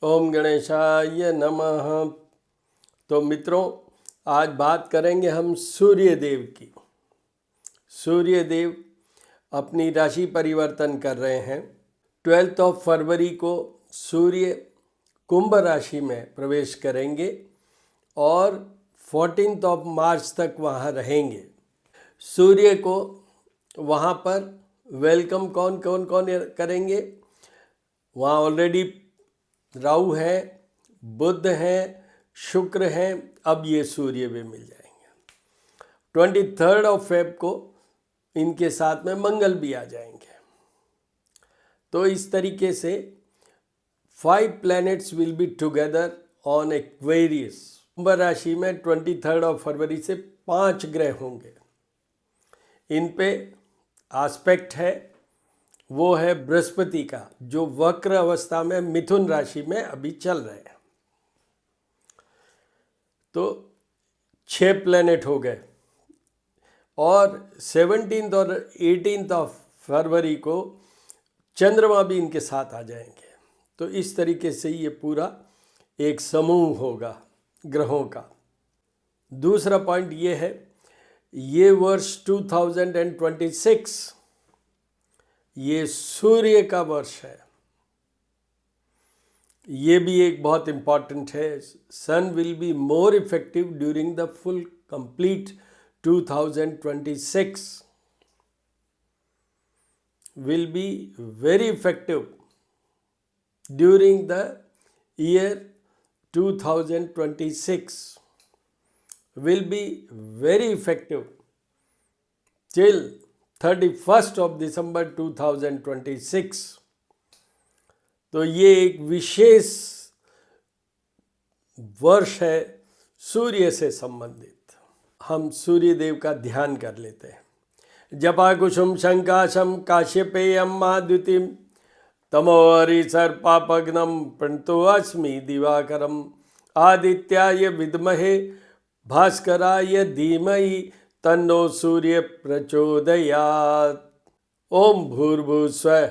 ओम गणेशाय नमः। तो मित्रों, आज बात करेंगे हम सूर्य देव की। सूर्य देव अपनी राशि परिवर्तन कर रहे हैं। 12 फरवरी को सूर्य कुंभ राशि में प्रवेश करेंगे और 14 मार्च तक वहाँ रहेंगे। सूर्य को वहाँ पर वेलकम कौन करेंगे? वहाँ ऑलरेडी राहु है, बुध हैं, शुक्र हैं, अब ये सूर्य भी मिल जाएंगे। 23 फेब को इनके साथ में मंगल भी आ जाएंगे। तो इस तरीके से 5 planets will be together on Aquarius. कुंभ राशि में 23 फरवरी से 5 ग्रह होंगे। इन पे आस्पेक्ट है, वो है बृहस्पति का, जो वक्र अवस्था में मिथुन राशि में अभी चल रहे हैं। तो 6 प्लैनेट हो गए और 17 और 18 फरवरी को चंद्रमा भी इनके साथ आ जाएंगे। तो इस तरीके से ये पूरा एक समूह होगा ग्रहों का। दूसरा पॉइंट ये है, ये वर्ष 2026 ये सूर्य का वर्ष है। ये भी एक बहुत इम्पॉर्टेंट है। Sun will be more effective during the full complete 2026 will be very effective during the year 2026 will be very effective till 31st of December 2026। तो ये एक विशेष वर्ष है सूर्य से संबंधित। हम सूर्य देव का ध्यान कर लेते हैं। जपा कुसुम शंकाशम काश्यपेयम महाद्युतिम तमोहरि सर्पापग्नम प्रणतो अस्मि दिवाकरम आदित्याय विद्महे भास्कराय धीमहि तन्नो सूर्य प्रचोदयात्। ओम भूर्भुवस्सुवः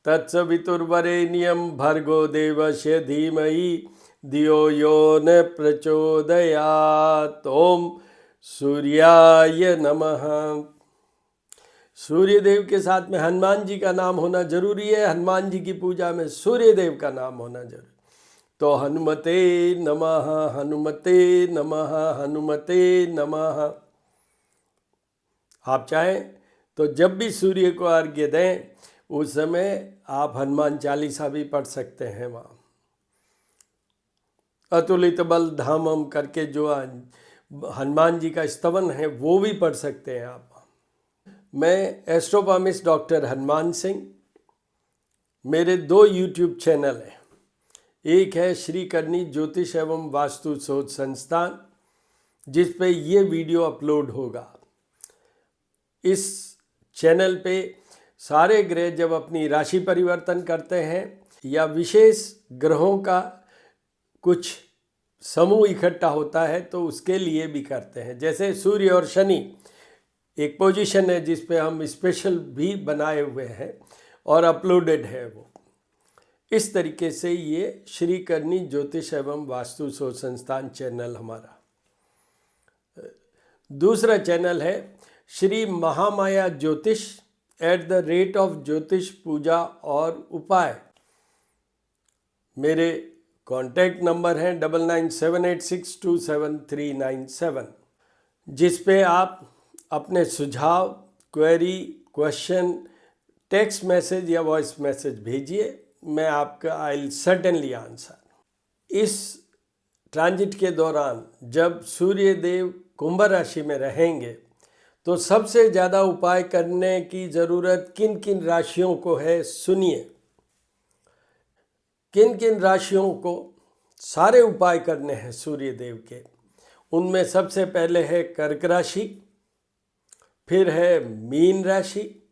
तत्सवितुर्वरेण्यं भर्गो देवस्य धीमहि धियो यो न प्रचोदयात्। ओम सूर्याय नमः। सूर्य देव के साथ में हनुमान जी का नाम होना जरूरी है। हनुमान जी की पूजा में सूर्य देव का नाम होना जरूरी। तो हनुमते नमः, हनुमते नमः, हनुमते नमः। आप चाहें तो जब भी सूर्य को अर्घ्य दें उस समय आप हनुमान चालीसा भी पढ़ सकते हैं। वहाँ अतुलित बल धामम करके जो हनुमान जी का स्तवन है वो भी पढ़ सकते हैं आप। मैं एस्ट्रोपॉमिस्ट डॉक्टर हनुमान सिंह। मेरे 2 यूट्यूब चैनल हैं। एक है श्री करनी ज्योतिष एवं वास्तु शोध संस्थान, जिस पे ये वीडियो अपलोड होगा। इस चैनल पे सारे ग्रह जब अपनी राशि परिवर्तन करते हैं या विशेष ग्रहों का कुछ समूह इकट्ठा होता है तो उसके लिए भी करते हैं। जैसे सूर्य और शनि एक पोजीशन है जिस पे हम स्पेशल भी बनाए हुए हैं और अपलोडेड है वो। इस तरीके से ये श्री करनी ज्योतिष एवं वास्तु शोध संस्थान चैनल हमारा। दूसरा चैनल है श्री महामाया ज्योतिष @ ज्योतिष पूजा और उपाय। मेरे कॉन्टैक्ट नंबर हैं 9978627397, जिस पे आप अपने सुझाव, क्वेरी, क्वेश्चन, टेक्स्ट मैसेज या वॉइस मैसेज भेजिए। मैं आपका आई विल सर्टेनली आंसर। इस ट्रांजिट के दौरान जब सूर्य देव कुंभ राशि में रहेंगे तो सबसे ज़्यादा उपाय करने की ज़रूरत किन किन राशियों को है, सुनिए। किन किन राशियों को सारे उपाय करने हैं सूर्य देव के। उनमें सबसे पहले है कर्क राशि, फिर है मीन राशि,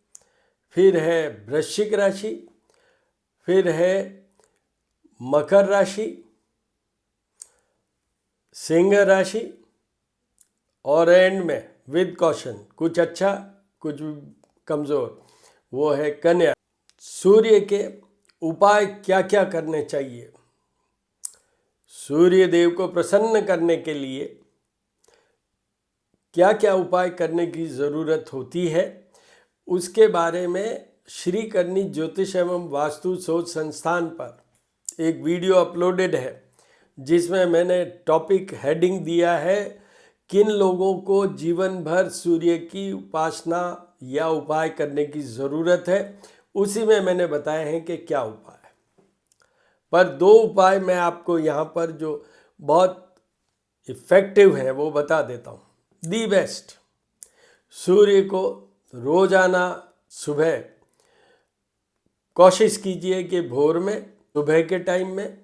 फिर है वृश्चिक राशि, फिर है मकर राशि, सिंह राशि और एंड में विद कॉशन, कुछ अच्छा कुछ कमज़ोर, वो है कन्या। सूर्य के उपाय क्या क्या करने चाहिए? सूर्य देव को प्रसन्न करने के लिए क्या क्या उपाय करने की ज़रूरत होती है, उसके बारे में श्री करनी ज्योतिष एवं वास्तु शोध संस्थान पर एक वीडियो अपलोडेड है, जिसमें मैंने टॉपिक हेडिंग दिया है किन लोगों को जीवन भर सूर्य की उपासना या उपाय करने की ज़रूरत है। उसी में मैंने बताया है कि क्या उपाय है, पर दो उपाय मैं आपको यहाँ पर जो बहुत इफ़ेक्टिव है वो बता देता हूँ। दी बेस्ट, सूर्य को रोजाना सुबह कोशिश कीजिए कि भोर में, सुबह के टाइम में,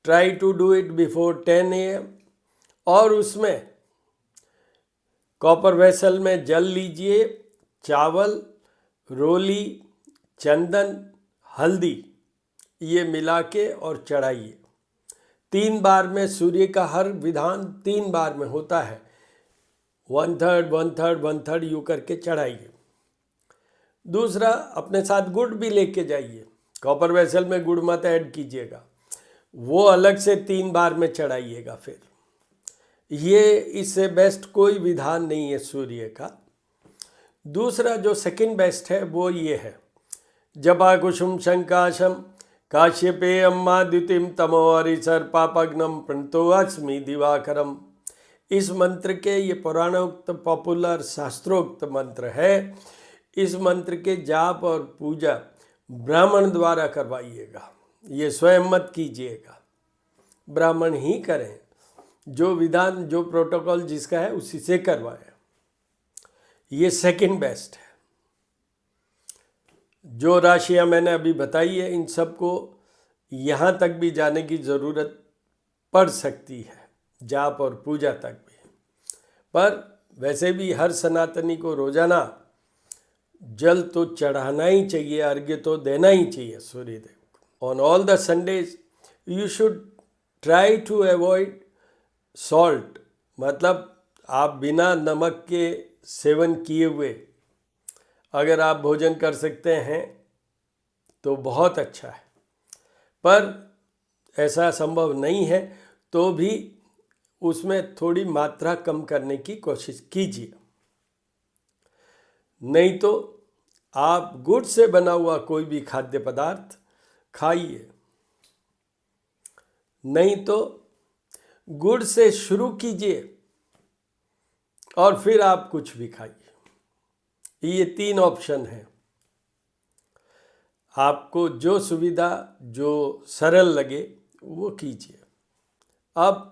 try to do it before 10 AM, और उसमें कॉपर वेसल में जल लीजिए, चावल, रोली, चंदन, हल्दी ये मिला के और चढ़ाइए। 3 बार में सूर्य का हर विधान 3 बार में होता है, 1/3 1/3 1/3 यूँ करके चढ़ाइए। दूसरा, अपने साथ गुड़ भी लेके जाइए, कॉपर वेसल में गुड़ मत ऐड कीजिएगा, वो अलग से 3 बार में चढ़ाइएगा। फिर ये इससे बेस्ट कोई विधान नहीं है सूर्य का। दूसरा जो सेकंड बेस्ट है वो ये है, जपा कुसुम शंकाशम काश्यपे अम्मा द्युतिम तमोहरि सर्पापग्नम प्रणतो अस्मि दिवाकरम। इस मंत्र के, ये पुराणोक्त पॉपुलर शास्त्रोक्त मंत्र है, इस मंत्र के जाप और पूजा ब्राह्मण द्वारा करवाइएगा, ये स्वयं मत कीजिएगा, ब्राह्मण ही करें, जो विधान जो प्रोटोकॉल जिसका है उसी से करवाएं। ये सेकंड बेस्ट है। जो राशियां मैंने अभी बताई है, इन सबको यहाँ तक भी जाने की ज़रूरत पड़ सकती है, जाप और पूजा तक भी। पर वैसे भी हर सनातनी को रोजाना जल तो चढ़ाना ही चाहिए, अर्घ्य तो देना ही चाहिए सूर्यदेव को। On all the Sundays you should try to avoid salt, मतलब आप बिना नमक के सेवन किए हुए अगर आप भोजन कर सकते हैं तो बहुत अच्छा है, पर ऐसा संभव नहीं है तो भी उसमें थोड़ी मात्रा कम करने की कोशिश कीजिए। नहीं तो आप गुड़ से बना हुआ कोई भी खाद्य पदार्थ खाइए, नहीं तो गुड़ से शुरू कीजिए और फिर आप कुछ भी खाइए। ये 3 ऑप्शन हैं, आपको जो सुविधा, जो सरल लगे वो कीजिए। अब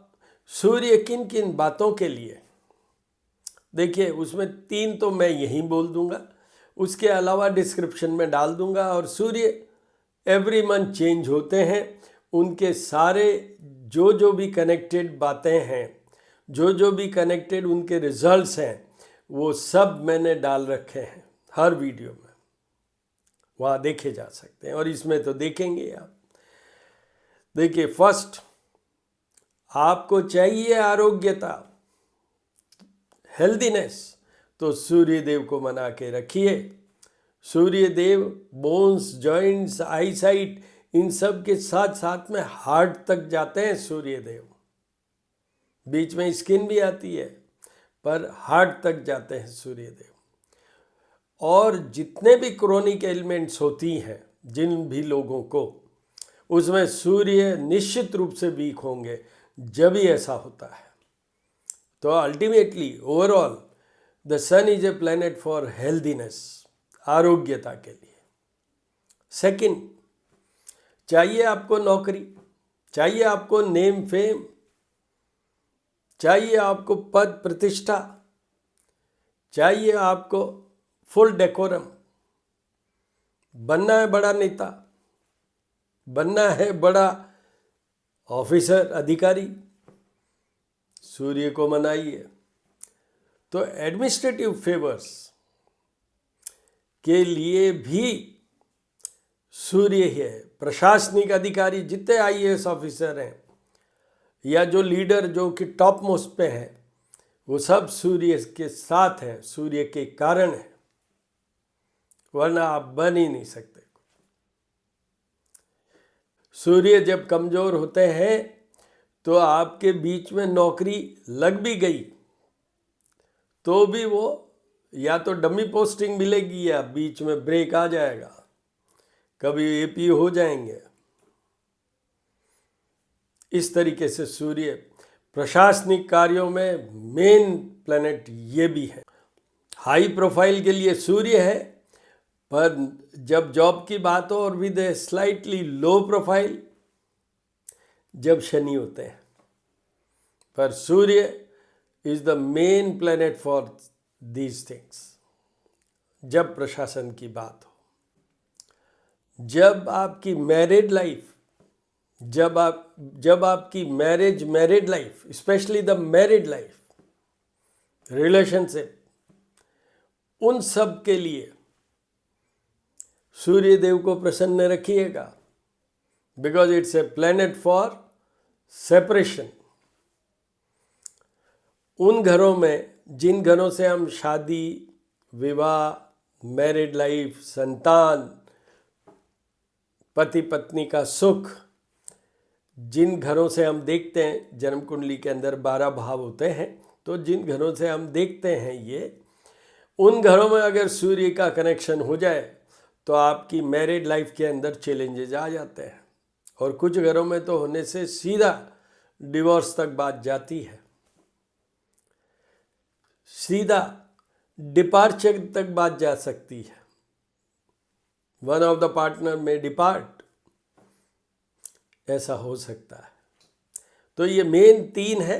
सूर्य किन किन बातों के लिए, देखिए उसमें 3 तो मैं यहीं बोल दूंगा, उसके अलावा डिस्क्रिप्शन में डाल दूंगा। और सूर्य एवरी मंथ चेंज होते हैं, उनके सारे जो भी कनेक्टेड बातें हैं, जो भी कनेक्टेड उनके रिजल्ट्स हैं, वो सब मैंने डाल रखे हैं हर वीडियो में, वहाँ देखे जा सकते हैं। और इसमें तो देखेंगे आप। देखिए, फर्स्ट आपको चाहिए आरोग्यता, हेल्दीनेस, तो सूर्य देव को मना के रखिए। सूर्य देव बोन्स, जॉइंट्स, आईसाइट, इन सब के साथ साथ में हार्ट तक जाते हैं सूर्य देव। बीच में स्किन भी आती है, पर हार्ट तक जाते हैं सूर्य देव। और जितने भी क्रोनिक एलिमेंट्स होती हैं जिन भी लोगों को, उसमें सूर्य निश्चित रूप से वीक होंगे जब ही ऐसा होता है। तो ultimately overall the sun is a planet for healthiness, आरोग्यता के लिए। सेकंड, चाहिए आपको नौकरी, चाहिए आपको नेम फेम, चाहिए आपको पद प्रतिष्ठा, चाहिए आपको फुल डेकोरम, बनना है बड़ा नेता, बनना है बड़ा ऑफिसर, अधिकारी, सूर्य को मनाइए। तो एडमिनिस्ट्रेटिव फेवर्स के लिए भी सूर्य है। प्रशासनिक अधिकारी जितने IAS ऑफिसर हैं या जो लीडर जो कि टॉप मोस्ट पे हैं, वो सब सूर्य के साथ हैं, सूर्य के कारण है, वरना आप बन ही नहीं सकते। सूर्य जब कमज़ोर होते हैं तो आपके बीच में नौकरी लग भी गई तो भी वो या तो डमी पोस्टिंग मिलेगी या बीच में ब्रेक आ जाएगा, कभी एपी हो जाएंगे। इस तरीके से सूर्य प्रशासनिक कार्यों में मेन प्लैनेट ये भी है। हाई प्रोफाइल के लिए सूर्य है, पर जब जॉब की बात हो और with a slightly low profile जब शनि होते हैं। पर Surya is the main planet for these things. जब प्रशासन की बात हो, जब आपकी मैरिड लाइफ, जब आपकी married life, specially the married life, relationship, उन सब के लिए सूर्य देव को प्रसन्न रखिएगा, because it's a planet for separation. उन घरों में जिन घरों से हम शादी, विवाह, मैरिड लाइफ, संतान, पति पत्नी का सुख, जिन घरों से हम देखते हैं, जन्म कुंडली के अंदर 12 भाव होते हैं, तो जिन घरों से हम देखते हैं ये, उन घरों में अगर सूर्य का कनेक्शन हो जाए तो आपकी मैरिड लाइफ के अंदर चैलेंजेस आ जाते हैं, और कुछ घरों में तो होने से सीधा डिवोर्स तक बात जाती है, सीधा डिपार्चर तक बात जा सकती है। वन ऑफ द पार्टनर में डिपार्ट, ऐसा हो सकता है। तो ये मेन 3 है,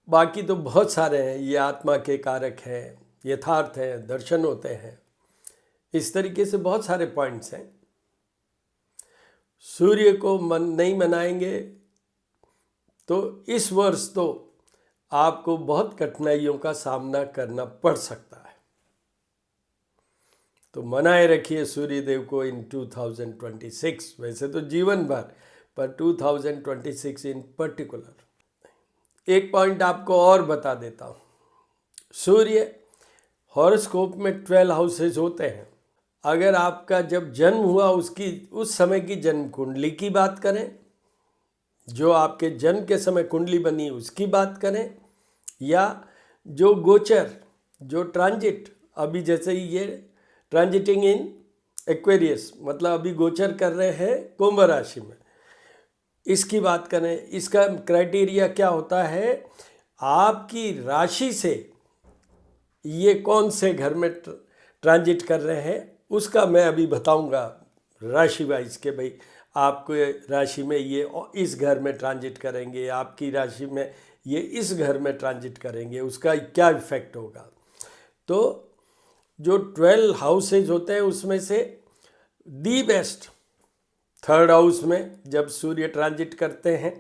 बाकी तो बहुत सारे हैं। ये आत्मा के कारक हैं, यथार्थ हैं, दर्शन होते हैं, इस तरीके से बहुत सारे पॉइंट्स हैं। सूर्य को नहीं मनाएंगे तो इस वर्ष तो आपको बहुत कठिनाइयों का सामना करना पड़ सकता है। तो मनाए रखिए सूर्य देव को इन 2026, वैसे तो जीवन भर, पर 2026 इन पर्टिकुलर। एक पॉइंट आपको और बता देता हूँ। सूर्य हॉरोस्कोप में 12 हाउसेस होते हैं। अगर आपका जब जन्म हुआ उस समय की जन्म कुंडली की बात करें, जो आपके जन्म के समय कुंडली बनी उसकी बात करें, या जो गोचर, जो ट्रांजिट, अभी जैसे ही ये ट्रांजिटिंग इन एक्वेरियस, मतलब अभी गोचर कर रहे हैं कुंभ राशि में, इसकी बात करें। इसका क्राइटेरिया क्या होता है, आपकी राशि से ये कौन से घर में ट्रांजिट कर रहे हैं, उसका मैं अभी बताऊंगा राशि वाइज के भाई आपको राशि में ये इस घर में ट्रांजिट करेंगे, आपकी राशि में ये इस घर में ट्रांजिट करेंगे, उसका क्या इफेक्ट होगा। तो जो 12 हाउसेज होते हैं उसमें से दी बेस्ट 3rd हाउस में जब सूर्य ट्रांजिट करते हैं,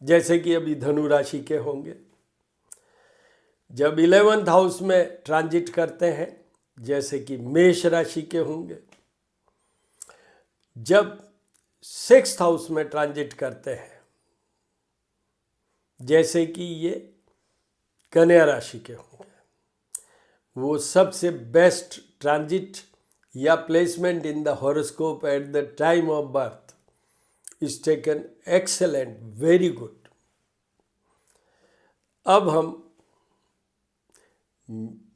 जैसे कि अभी धनु राशि के होंगे, जब 11th हाउस में ट्रांजिट करते हैं जैसे कि मेष राशि के होंगे, जब 6th हाउस में ट्रांजिट करते हैं जैसे कि ये कन्या राशि के होंगे, वो सबसे बेस्ट ट्रांजिट या placement in the horoscope at the time of birth is taken excellent, very good. अब हम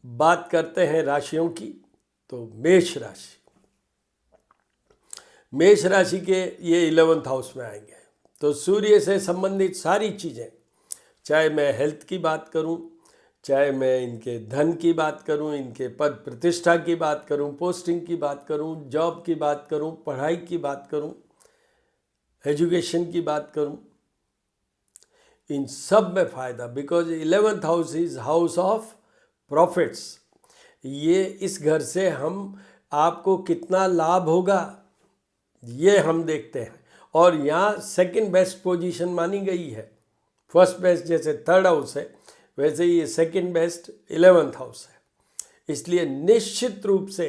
बात करते हैं राशियों की। तो मेष राशि, मेष राशि के ये 11th हाउस में आएंगे। तो सूर्य से संबंधित सारी चीज़ें, चाहे मैं हेल्थ की बात करूं, चाहे मैं इनके धन की बात करूं, इनके पद प्रतिष्ठा की बात करूं, पोस्टिंग की बात करूं, जॉब की बात करूं, पढ़ाई की बात करूं, एजुकेशन की बात करूं, इन सब में फ़ायदा, because 11th house is house of profits. ये इस घर से हम आपको कितना लाभ होगा ये हम देखते हैं, और यहाँ सेकंड बेस्ट पोजीशन मानी गई है। फर्स्ट बेस्ट जैसे 3rd हाउस है, वैसे ये सेकंड बेस्ट 11th हाउस है। इसलिए निश्चित रूप से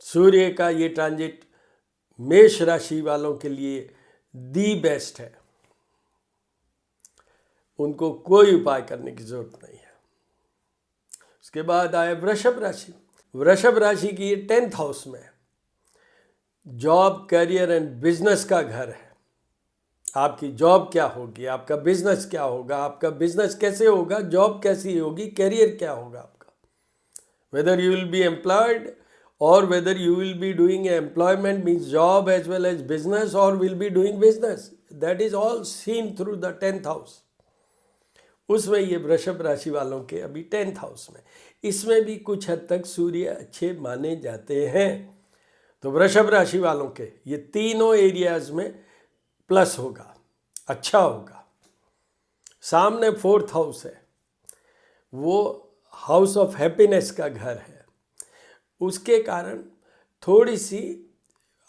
सूर्य का ये ट्रांजिट मेष राशि वालों के लिए दी बेस्ट है, उनको कोई उपाय करने की जरूरत नहीं है। उसके बाद आए वृषभ राशि। वृषभ राशि की 10th हाउस में जॉब, करियर एंड बिजनेस का घर है। आपकी जॉब क्या होगी, आपका बिजनेस क्या होगा, आपका बिजनेस कैसे होगा, जॉब कैसी होगी, करियर क्या होगा आपका, whether you will be employed or whether you will be doing employment means job as well as business or will be doing business, that is all seen through the 10th house. उसमें ये वृषभ राशि वालों के अभी 10th house में, इसमें भी कुछ हद तक सूर्य अच्छे माने जाते हैं। तो वृषभ राशि वालों के ये तीनों एरियाज में प्लस होगा, अच्छा होगा। सामने 4th हाउस है, वो हाउस ऑफ हैप्पीनेस का घर है, उसके कारण थोड़ी सी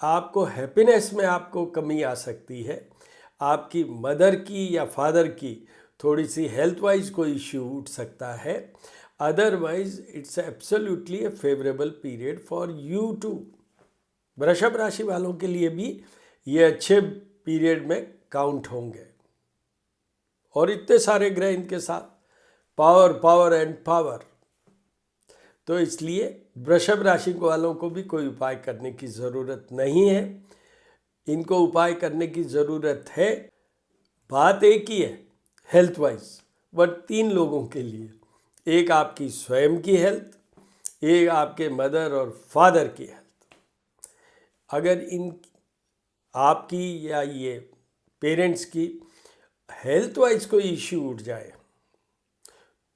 आपको हैप्पीनेस में आपको कमी आ सकती है। आपकी मदर की या फादर की थोड़ी सी हेल्थ वाइज कोई इश्यू उठ सकता है। Otherwise it's absolutely a favourable period for you too. Vrishabh राशि वालों के लिए भी ये अच्छे पीरियड में काउंट होंगे। और इतने सारे ग्रह इनके साथ, पावर पावर एंड पावर, तो इसलिए वृषभ राशि वालों को भी कोई उपाय करने की ज़रूरत नहीं है। इनको उपाय करने की ज़रूरत है, बात एक ही है हेल्थ वाइज, बट 3 लोगों के लिए, एक आपकी स्वयं की हेल्थ, एक आपके मदर और फादर की हेल्थ। अगर इन आपकी या ये पेरेंट्स की हेल्थ वाइज कोई इश्यू उठ जाए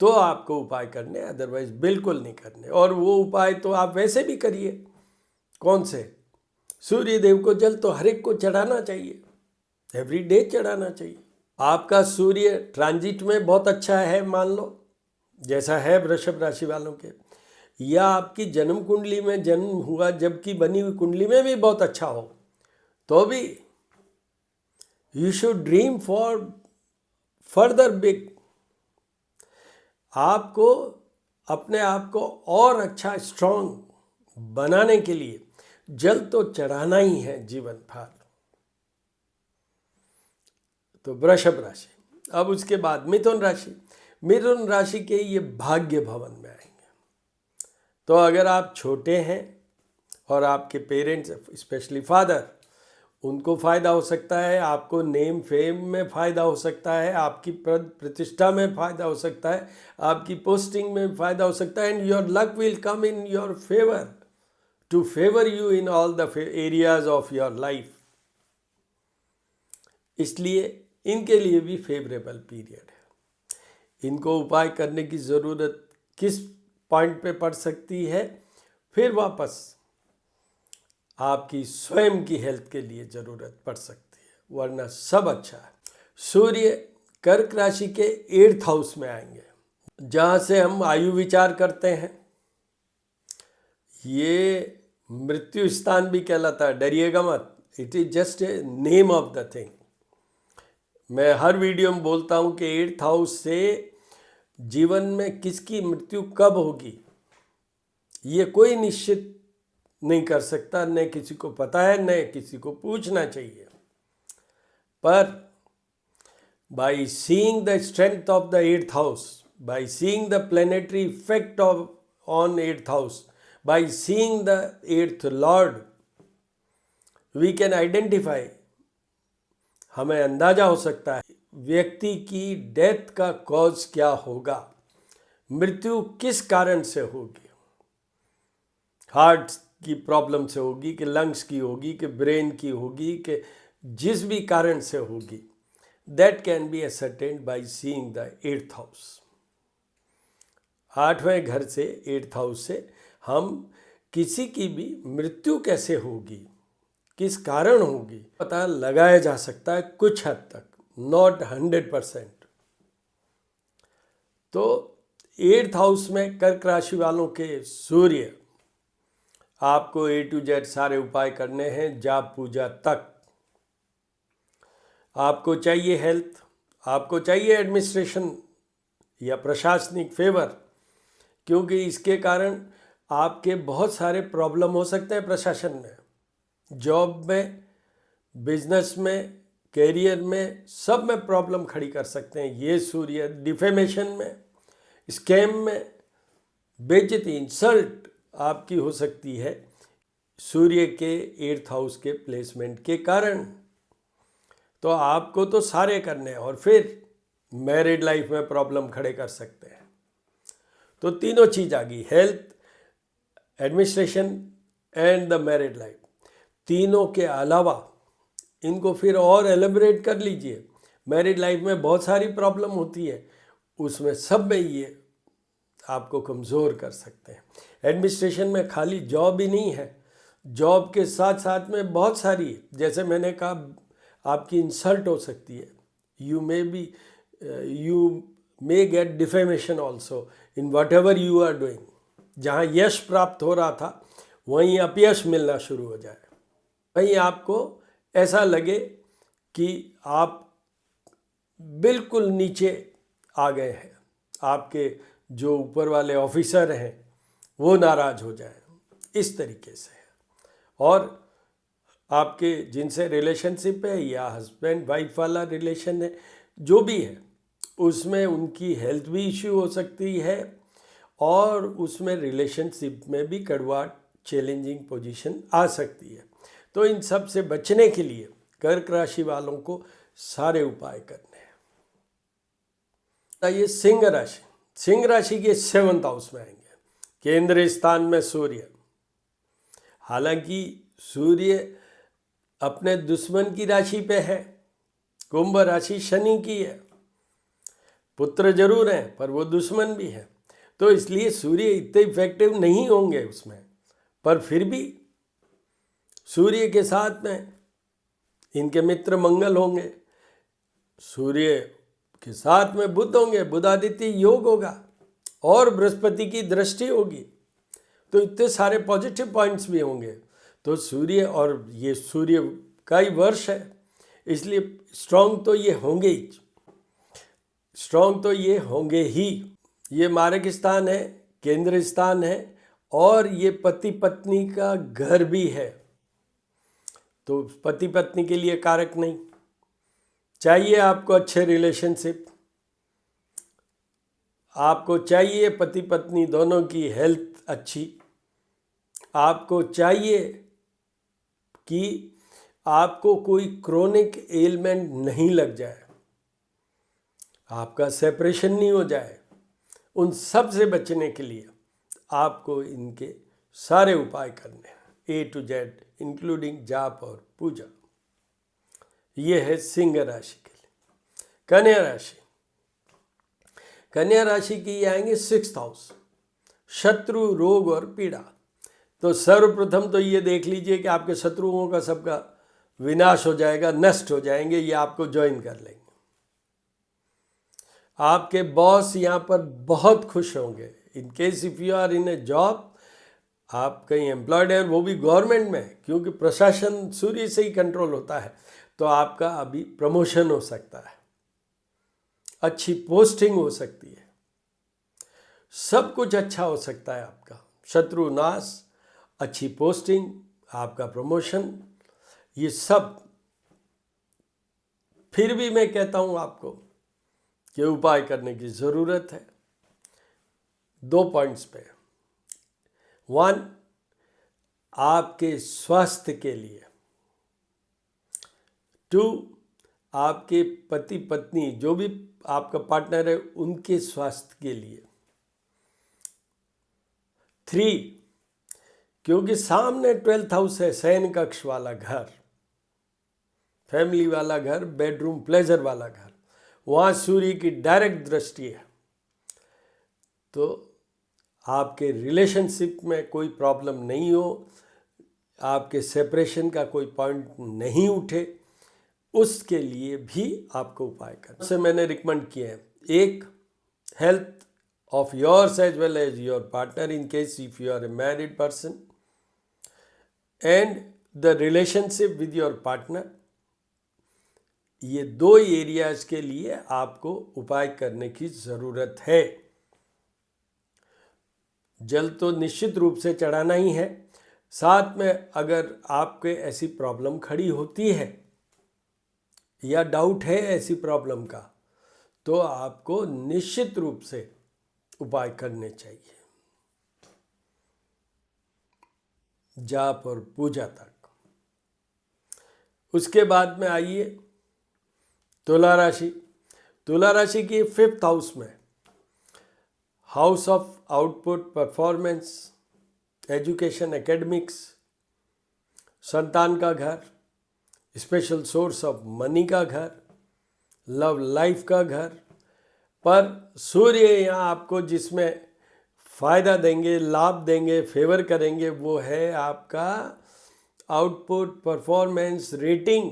तो आपको उपाय करने, अदरवाइज बिल्कुल नहीं करने। और वो उपाय तो आप वैसे भी करिए। कौन से? सूर्य देव को जल तो हर एक को चढ़ाना चाहिए, एवरी डे चढ़ाना चाहिए। आपका सूर्य ट्रांजिट में बहुत अच्छा है, मान लो जैसा है वृषभ राशि वालों के, या आपकी जन्म कुंडली में जन्म हुआ जबकि बनी हुई कुंडली में भी बहुत अच्छा हो, तो भी you should dream for further big. आपको अपने आप को और अच्छा स्ट्रांग बनाने के लिए जल तो चढ़ाना ही है जीवन भर। तो वृषभ राशि। अब उसके बाद मिथुन राशि। मिथुन राशि के ये भाग्य भवन में आएंगे। तो अगर आप छोटे हैं और आपके पेरेंट्स स्पेशली फादर, उनको फ़ायदा हो सकता है, आपको नेम फेम में फ़ायदा हो सकता है, आपकी प्रतिष्ठा में फ़ायदा हो सकता है, आपकी पोस्टिंग में फ़ायदा हो सकता है, and your luck will come in your favour to favour you in all the areas of your life. इसलिए इनके लिए भी फेवरेबल पीरियड है। इनको उपाय करने की ज़रूरत किस पॉइंट पे पड़ सकती है? फिर वापस आपकी स्वयं की हेल्थ के लिए ज़रूरत पड़ सकती है, वरना सब अच्छा है। सूर्य कर्क राशि के 8th हाउस में आएंगे, जहाँ से हम आयु विचार करते हैं। ये मृत्यु स्थान भी कहलाता है, डरिएगा मत, it is just a name of the thing. मैं हर वीडियो में बोलता हूँ कि 8th हाउस से जीवन में किसकी मृत्यु कब होगी ये कोई निश्चित नहीं कर सकता, न किसी को पता है, न किसी को पूछना चाहिए। पर by seeing the strength of the 8th house, by seeing the planetary effect of on 8th house, by seeing the 8th lord, we can identify, हमें अंदाजा हो सकता है व्यक्ति की डेथ का कॉज क्या होगा, मृत्यु किस कारण से होगी। हार्ट की प्रॉब्लम से होगी कि लंग्स की होगी कि ब्रेन की होगी कि जिस भी कारण से होगी, that can be ascertained by seeing the 8th house. 8वें घर से 8th हाउस से हम किसी की भी मृत्यु कैसे होगी, किस कारण होगी, पता लगाया जा सकता है कुछ हद तक, नॉट 100%। तो 8th हाउस में कर्क राशि वालों के सूर्य, आपको A to Z सारे उपाय करने हैं, जाप पूजा तक। आपको चाहिए हेल्थ, आपको चाहिए एडमिनिस्ट्रेशन या प्रशासनिक फेवर, क्योंकि इसके कारण आपके बहुत सारे प्रॉब्लम हो सकते हैं प्रशासन में, जॉब में, बिजनेस में, कैरियर में, सब में प्रॉब्लम खड़ी कर सकते हैं ये सूर्य। डिफेमेशन में, स्कैम में, बेइज्जती, इंसल्ट आपकी हो सकती है सूर्य के 8th हाउस के प्लेसमेंट के कारण। तो आपको तो सारे करने हैं और फिर मैरिड लाइफ में प्रॉब्लम खड़े कर सकते हैं। तो तीनों चीज़ आ गई, health, administration and the married life. तीनों के अलावा इनको फिर और एलिब्रेट कर लीजिए। मैरिड लाइफ में बहुत सारी प्रॉब्लम होती है, उसमें सब में ये आपको कमज़ोर कर सकते हैं। एडमिनिस्ट्रेशन में खाली जॉब ही नहीं है, जॉब के साथ साथ में बहुत सारी, जैसे मैंने कहा, आपकी इंसल्ट हो सकती है। You may get defamation also in whatever you are doing. जहाँ यश प्राप्त हो रहा था वहीं अपयश मिलना शुरू हो जाए, वहीं आपको ऐसा लगे कि आप बिल्कुल नीचे आ गए हैं, आपके जो ऊपर वाले ऑफिसर हैं वो नाराज़ हो जाए, इस तरीके से। और आपके जिनसे रिलेशनशिप है या हस्बैंड वाइफ वाला रिलेशन है, जो भी है, उसमें उनकी हेल्थ भी इश्यू हो सकती है और उसमें रिलेशनशिप में भी कड़वा चैलेंजिंग पोजीशन आ सकती है। तो इन सब से बचने के लिए कर्क राशि वालों को सारे उपाय करने हैं। ये सिंह राशि, सिंह राशि के 7th हाउस में आएंगे, केंद्रीय स्थान में सूर्य। हालांकि सूर्य अपने दुश्मन की राशि पे है, कुंभ राशि शनि की है, पुत्र जरूर हैं पर वो दुश्मन भी है, तो इसलिए सूर्य इतने इफेक्टिव नहीं होंगे उसमें। पर फिर भी सूर्य के साथ में इनके मित्र मंगल होंगे, सूर्य के साथ में बुध होंगे, बुधादित्य योग होगा और बृहस्पति की दृष्टि होगी, तो इतने सारे पॉजिटिव पॉइंट्स भी होंगे। तो सूर्य, और ये सूर्य का ही वर्ष है, इसलिए स्ट्रांग तो ये होंगे ही, स्ट्रांग तो ये होंगे ही। ये मारक स्थान है, केंद्र स्थान है और ये पति पत्नी का घर भी है, तो पति पत्नी के लिए कारक नहीं। चाहिए आपको अच्छे रिलेशनशिप, आपको चाहिए पति पत्नी दोनों की हेल्थ अच्छी, आपको चाहिए कि आपको कोई क्रोनिक एलिमेंट नहीं लग जाए, आपका सेपरेशन नहीं हो जाए। उन सब से बचने के लिए आपको इनके सारे उपाय करने हैं, A to Z, इंक्लूडिंग जाप और पूजा। ये है सिंह राशि के लिए। कन्या राशि, कन्या राशि की ये आएंगे 6th हाउस, शत्रु, रोग और पीड़ा। तो सर्वप्रथम तो ये देख लीजिए कि आपके शत्रुओं का सबका विनाश हो जाएगा, नष्ट हो जाएंगे, ये आपको ज्वाइन कर लेंगे। आपके बॉस यहाँ पर बहुत खुश होंगे। In case if you are in a job, आप कहीं एम्प्लॉयड हैं, वो भी गवर्नमेंट में, क्योंकि प्रशासन सूर्य से ही कंट्रोल होता है, तो आपका अभी प्रमोशन हो सकता है, अच्छी पोस्टिंग हो सकती है, सब कुछ अच्छा हो सकता है आपका। शत्रु नाश, अच्छी पोस्टिंग, आपका प्रमोशन, ये सब। फिर भी मैं कहता हूँ आपको कि उपाय करने की ज़रूरत है 2 पॉइंट्स पे। 1, आपके स्वास्थ्य के लिए। 2, आपके पति पत्नी, जो भी आपका पार्टनर है, उनके स्वास्थ्य के लिए। 3, क्योंकि सामने 12th हाउस है, शयन कक्ष वाला घर, फैमिली वाला घर, बेडरूम प्लेजर वाला घर, वहाँ सूर्य की डायरेक्ट दृष्टि है। तो आपके रिलेशनशिप में कोई प्रॉब्लम नहीं हो, आपके सेपरेशन का कोई पॉइंट नहीं उठे, उसके लिए भी आपको उपाय करना से मैंने रिकमेंड किए हैं। एक, health of yours as well as your partner in case if you are a married person, and the relationship with your partner. ये 2 एरियाज के लिए आपको उपाय करने की ज़रूरत है। जल तो निश्चित रूप से चढ़ाना ही है, साथ में अगर आपके ऐसी प्रॉब्लम खड़ी होती है या डाउट है ऐसी प्रॉब्लम का, तो आपको निश्चित रूप से उपाय करने चाहिए, जाप और पूजा तक। उसके बाद में आइए तुला राशि, तुला राशि की 5th हाउस में, house of output, performance, education, academics, संतान का घर, स्पेशल सोर्स ऑफ मनी का घर, लव लाइफ का घर। पर सूर्य यहाँ आपको जिसमें फ़ायदा देंगे, लाभ देंगे, फेवर करेंगे, वो है आपका आउटपुट, परफॉर्मेंस, रेटिंग।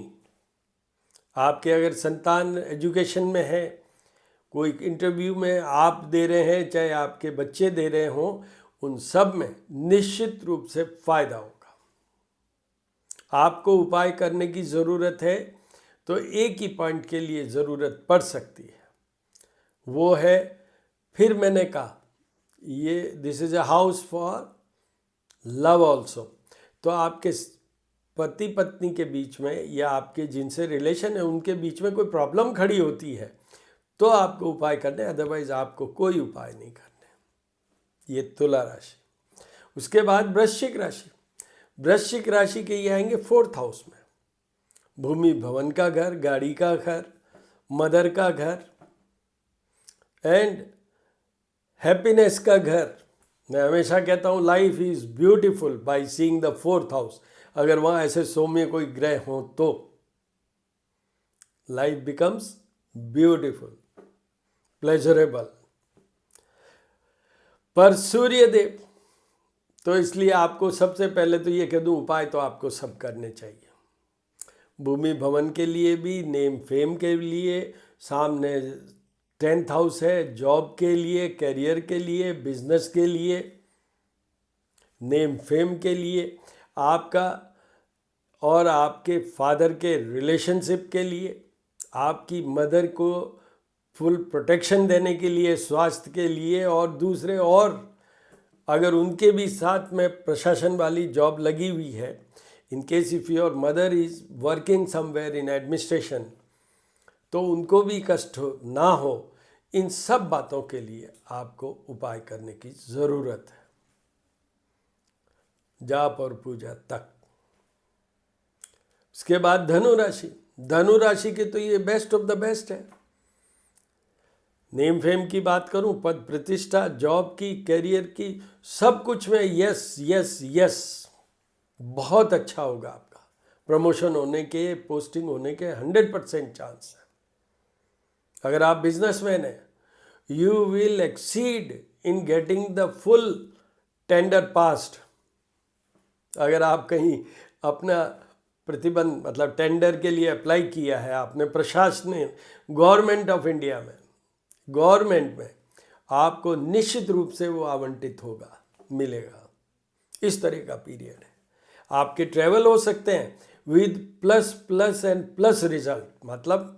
आपके अगर संतान एजुकेशन में है, कोई इंटरव्यू में आप दे रहे हैं, चाहे आपके बच्चे दे रहे हों, उन सब में निश्चित रूप से फ़ायदा होगा। आपको उपाय करने की ज़रूरत है तो एक ही पॉइंट के लिए ज़रूरत पड़ सकती है, वो है, फिर मैंने कहा, ये this is a house for love also. तो आपके पति पत्नी के बीच में या आपके जिनसे रिलेशन है उनके बीच में कोई प्रॉब्लम खड़ी होती है तो आपको उपाय करने, अदरवाइज आपको कोई उपाय नहीं करने। ये तुला राशि। उसके बाद वृश्चिक राशि। वृश्चिक राशि के ये आएंगे 4th हाउस में, भूमि भवन का घर, गाड़ी का घर, मदर का घर एंड हैप्पीनेस का घर। मैं हमेशा कहता हूँ life is beautiful bye seeing the 4th house. अगर वहाँ ऐसे सौम्य कोई ग्रह हो तो लाइफ बिकम्स ब्यूटीफुल, प्लेजरेबल। पर सूर्यदेव, तो इसलिए आपको सबसे पहले तो ये कह दूँ, उपाय तो आपको सब करने चाहिए। भूमि भवन के लिए भी, नेम फेम के लिए, सामने 10th हाउस है, जॉब के लिए, करियर के लिए, बिजनेस के लिए, नेम फेम के लिए, आपका और आपके फादर के रिलेशनशिप के लिए, आपकी मदर को फुल प्रोटेक्शन देने के लिए, स्वास्थ्य के लिए, और दूसरे, और अगर उनके भी साथ में प्रशासन वाली जॉब लगी हुई है, in case if your mother is working somewhere in administration, तो उनको भी कष्ट ना हो, इन सब बातों के लिए आपको उपाय करने की ज़रूरत है, जाप और पूजा तक। उसके बाद धनु राशि। धनु राशि के तो ये बेस्ट ऑफ द बेस्ट है। नेम फेम की बात करूं, पद प्रतिष्ठा, जॉब की, करियर की, सब कुछ में यस यस यस, बहुत अच्छा होगा आपका। प्रमोशन होने के, पोस्टिंग होने के 100% चांस है। अगर आप बिजनेसमैन हैं, you will exceed in getting the full tender passed. अगर आप कहीं अपना प्रतिबंध, मतलब टेंडर के लिए अप्लाई किया है आपने प्रशासनिक गवर्नमेंट ऑफ इंडिया में, गवर्नमेंट में, आपको निश्चित रूप से वो आवंटित होगा, मिलेगा। इस तरह का पीरियड है। आपके ट्रैवल हो सकते हैं with plus plus and plus result. मतलब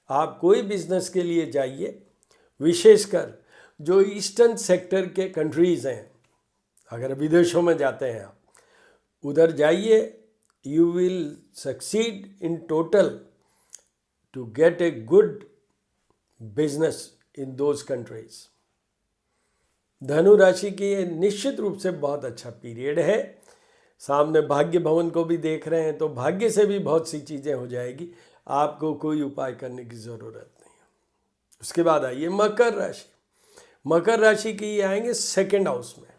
आप कोई बिजनेस के लिए जाइए, विशेषकर जो ईस्टर्न सेक्टर के कंट्रीज़ हैं, अगर विदेशों में जाते हैं आप, उधर जाइए, you will succeed in total to get a good business in those countries. Dhanu राशि की ये निश्चित रूप से बहुत अच्छा पीरियड है। सामने भाग्य भवन को भी देख रहे हैं, तो भाग्य से भी बहुत सी चीज़ें हो जाएगी, आपको कोई उपाय करने की ज़रूरत नहीं है। उसके बाद आइए मकर राशि। मकर राशि की ये आएंगे 2nd हाउस में,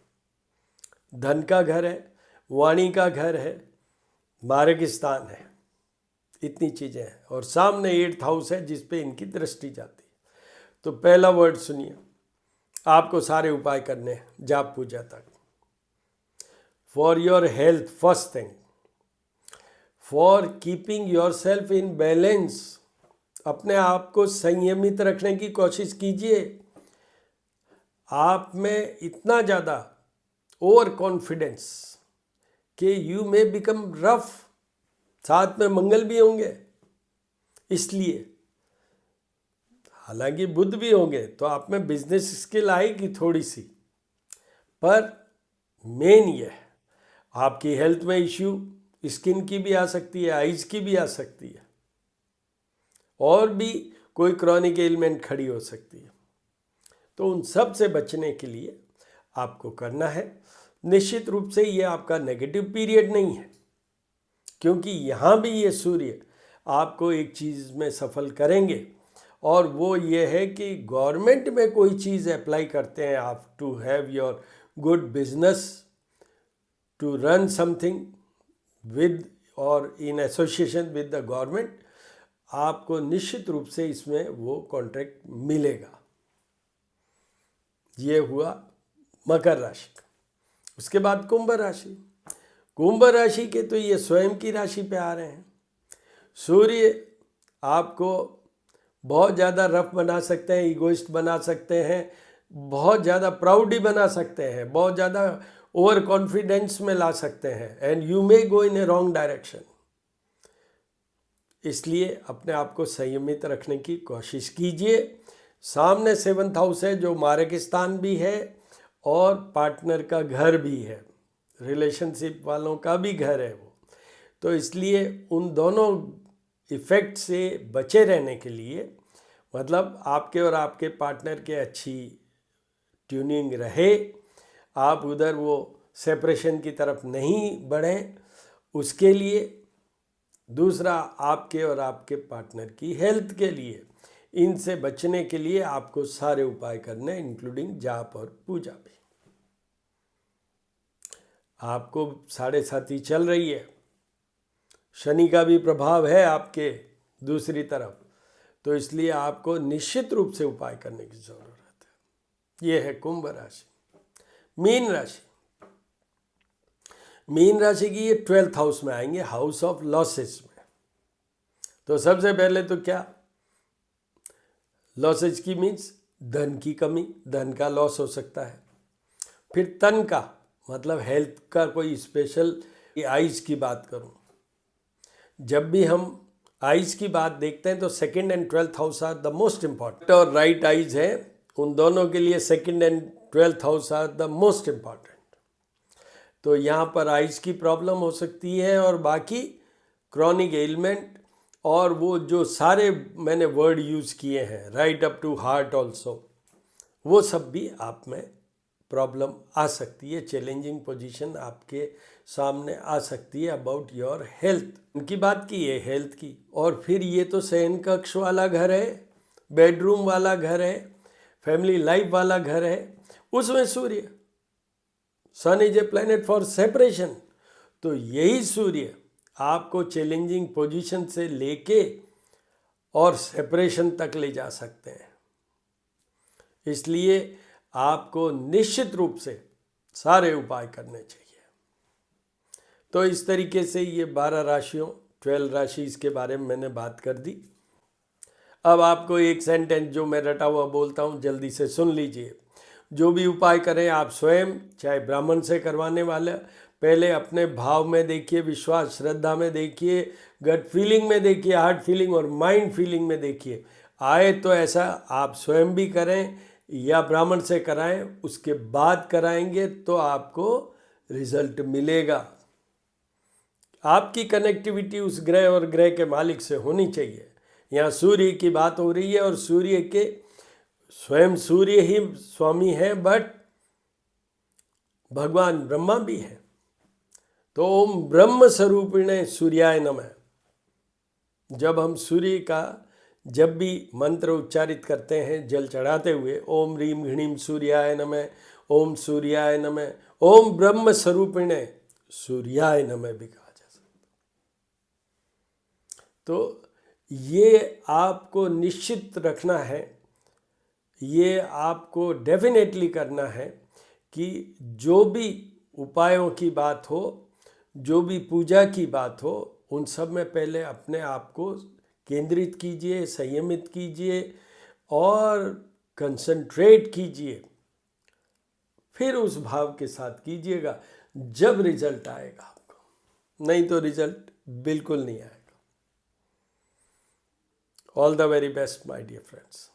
धन का घर है, वाणी का घर है, मार्ग स्थान है, इतनी चीज़ें हैं, और सामने 8th हाउस है जिस पे इनकी दृष्टि जाती है। तो पहला वर्ड सुनिए, आपको सारे उपाय करने हैं, जाप पूजा तक। For your health, first thing, for keeping your self in balance, अपने आप को संयमित रखने की कोशिश कीजिए। आप में इतना ज़्यादा ओवर कॉन्फिडेंस कि यू मे बिकम रफ, साथ में मंगल भी होंगे, इसलिए हालांकि बुध भी होंगे, तो आप में बिजनेस स्किल आएगी थोड़ी सी, पर मेन ये है आपकी हेल्थ में इश्यू, स्किन की भी आ सकती है, आइज की भी आ सकती है, और भी कोई क्रॉनिक एलिमेंट खड़ी हो सकती है। तो उन सब से बचने के लिए आपको करना है। निश्चित रूप से ये आपका नेगेटिव पीरियड नहीं है, क्योंकि यहाँ भी ये सूर्य आपको एक चीज़ में सफल करेंगे, और वो ये है कि गवर्नमेंट में कोई चीज़ अप्लाई करते हैं आप to have your good business, to run something with और in association with the government, आपको निश्चित रूप से इसमें वो कॉन्ट्रैक्ट मिलेगा। ये हुआ मकर राशि का। उसके बाद कुंभ राशि। कुंभ राशि के तो ये स्वयं की राशि पे आ रहे हैं। सूर्य आपको बहुत ज़्यादा रफ बना सकते हैं, इगोइस्ट बना सकते हैं, बहुत ज़्यादा प्राउडी बना सकते हैं, बहुत ज़्यादा ओवर कॉन्फिडेंस में ला सकते हैं, and you may go in A wrong direction. इसलिए अपने आप को संयमित रखने की कोशिश कीजिए। सामने 7th हाउस है जो मार्ग स्थान भी है और पार्टनर का घर भी है, रिलेशनशिप वालों का भी घर है वो, तो इसलिए उन दोनों इफ़ेक्ट से बचे रहने के लिए, मतलब आपके और आपके पार्टनर के अच्छी ट्यूनिंग रहे, आप उधर वो सेपरेशन की तरफ नहीं बढ़ें, उसके लिए। दूसरा, आपके और आपके पार्टनर की हेल्थ के लिए, इनसे बचने के लिए आपको सारे उपाय करने, इंक्लूडिंग जाप और पूजा भी। आपको 7.5 चल रही है, शनि का भी प्रभाव है आपके दूसरी तरफ, तो इसलिए आपको निश्चित रूप से उपाय करने की जरूरत है। ये है कुंभ राशि। मीन राशि। मीन राशि की ये 12th हाउस में आएंगे, हाउस ऑफ लॉसेस में। तो सबसे पहले तो क्या, लॉसेज की मीन्स धन की कमी, धन का लॉस हो सकता है। फिर तन का मतलब हेल्थ का कोई स्पेशल, आइज की बात करूं, जब भी हम आइज की बात देखते हैं तो 2nd and 12th house are the most important, और राइट आइज है, उन दोनों के लिए 2nd and 12th house are the most important. तो यहाँ पर आइज की प्रॉब्लम हो सकती है, और बाकी क्रॉनिक एलिमेंट और वो जो सारे मैंने वर्ड यूज़ किए हैं, right up to heart also, वो सब भी आप में प्रॉब्लम आ सकती है, चैलेंजिंग पोजीशन आपके सामने आ सकती है अबाउट योर हेल्थ। उनकी बात की है हेल्थ की। और फिर ये तो शयन कक्ष वाला घर है, बेडरूम वाला घर है, फैमिली लाइफ वाला घर है, उसमें Surya, sun is a planet for separation, तो यही सूर्य आपको चैलेंजिंग पोजीशन से लेके और सेपरेशन तक ले जा सकते हैं। इसलिए आपको निश्चित रूप से सारे उपाय करने चाहिए। तो इस तरीके से ये 12 राशियों, 12 राशि के बारे में मैंने बात कर दी। अब आपको एक सेंटेंस जो मैं रटा हुआ बोलता हूँ जल्दी से सुन लीजिए। जो भी उपाय करें आप स्वयं, चाहे ब्राह्मण से करवाने वाले, पहले अपने भाव में देखिए, विश्वास श्रद्धा में देखिए, गट फीलिंग में देखिए, हार्ट फीलिंग और माइंड फीलिंग में देखिए। आए तो ऐसा आप स्वयं भी करें या ब्राह्मण से कराएं, उसके बाद कराएंगे तो आपको रिजल्ट मिलेगा। आपकी कनेक्टिविटी उस ग्रह और ग्रह के मालिक से होनी चाहिए। यहाँ सूर्य की बात हो रही है और सूर्य के स्वयं सूर्य ही स्वामी है, बट भगवान ब्रह्मा भी है। तो ओम ब्रह्म स्वरूपिणे सूर्याय नमः। जब हम सूर्य का जब भी मंत्र उच्चारित करते हैं जल चढ़ाते हुए, ओम ह्रीम घृणीम सूर्याय नमः, ओम सूर्याय नमः, ओम ब्रह्म स्वरूपिणे सूर्याय नमः भी कहा जा सकता। तो ये आपको निश्चित रखना है, ये आपको डेफिनेटली करना है कि जो भी उपायों की बात हो, जो भी पूजा की बात हो, उन सब में पहले अपने आप को केंद्रित कीजिए, संयमित कीजिए और कंसंट्रेट कीजिए। फिर उस भाव के साथ कीजिएगा, जब रिजल्ट आएगा आपको, नहीं तो रिजल्ट बिल्कुल नहीं आएगा। All the very best my dear friends.